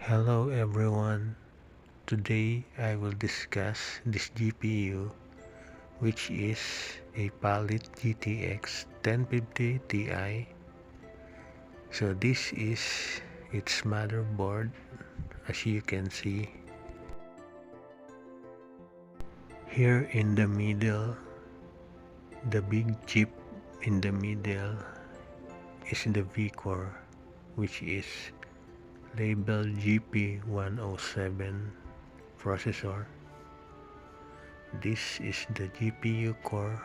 Hello everyone. Today I will discuss this GPU, which is a Palit GTX 1050 Ti. So this is its motherboard. As you can see here in the middle, the big chip in the middle is the V-core, which is labeled GP107 processor. This is the GPU core,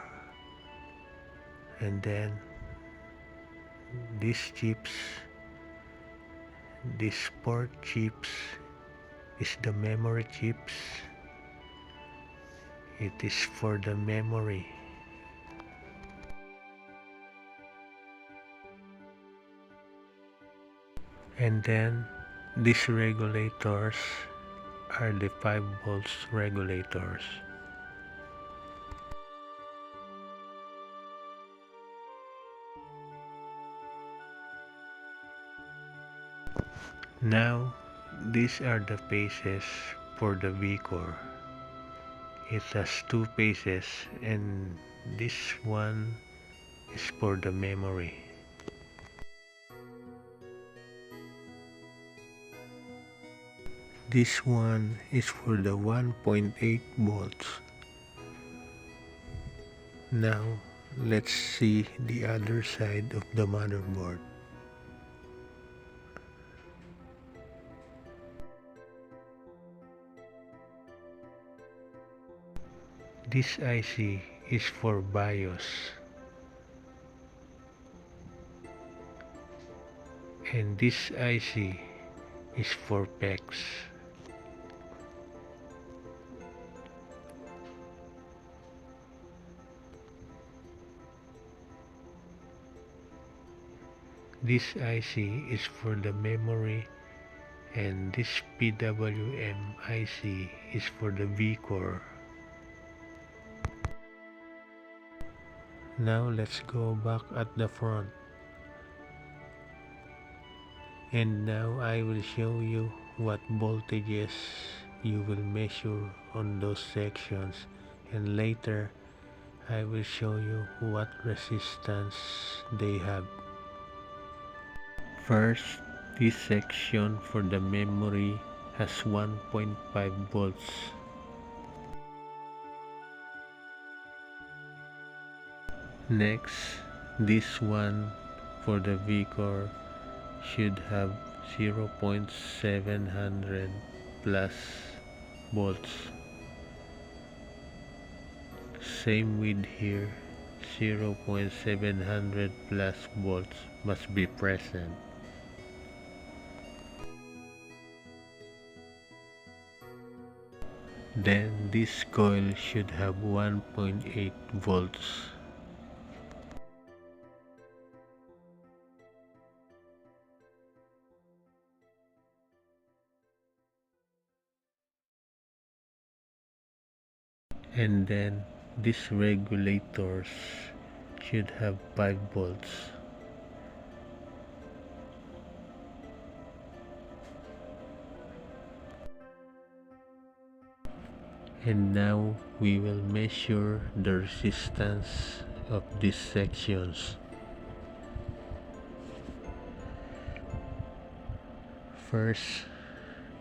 and then these chips, these port chips is the memory chips. It is for the memory. And then these regulators are the 5 volts regulators. Now these are the phases for the V-core. It has 2 phases, and this one is for the memory. This one is for the 1.8 volts. Now let's see the other side of the motherboard. This IC is for BIOS, and this IC is for PEX. This IC is for the memory, and this PWM IC is for the V-core. Now let's go back at the front. And now I will show you what voltages you will measure on those sections, and later I will show you what resistance they have. First, this section for the memory has 1.5 volts. Next, this one for the V-core should have 0.700 plus volts. Same with here, 0.700 plus volts must be present. Then this coil should have 1.8 volts. And then these regulators should have 5 volts. And now we will measure the resistance of these sections. First,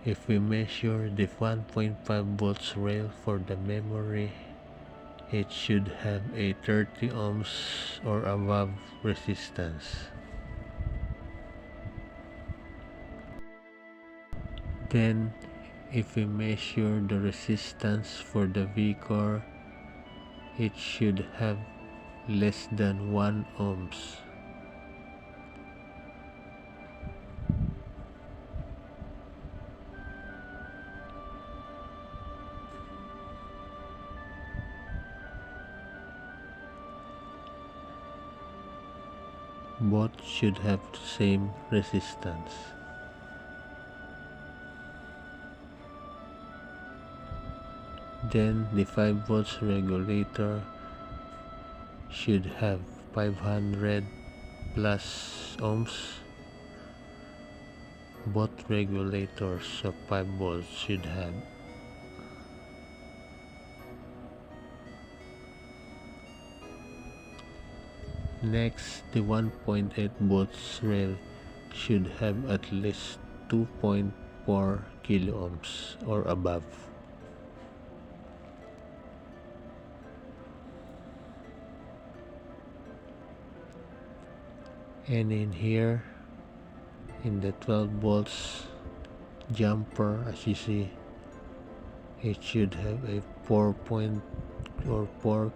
if we measure the 1.5 volts rail for the memory, it should have a 30 ohms or above resistance. Then, if we measure the resistance for the V-core, it should have less than 1 ohms. Both should have the same resistance. Then the 5 volts regulator should have 500 plus ohms. Both regulators of 5 volts should have. Next, the 1.8 volts rail should have at least 2.4 kiloohms or above. And in here, in the 12 volts jumper, as you see, it should have a 4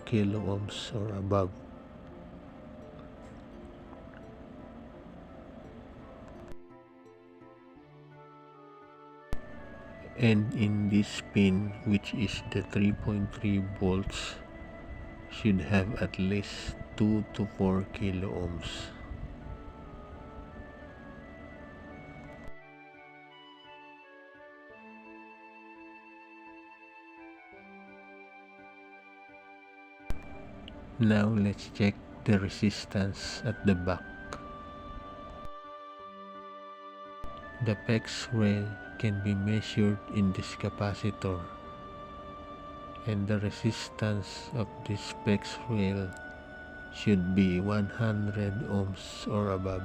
kiloohms or above. And in this pin, which is the 3.3 volts, should have at least 2 to 4 kiloohms. Now let's check the resistance at the back. The PEX rail can be measured in this capacitor, and the resistance of this PEX rail should be 100 ohms or above.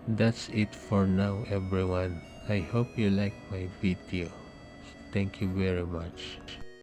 That's it for now, everyone. I hope you like my video. Thank you very much.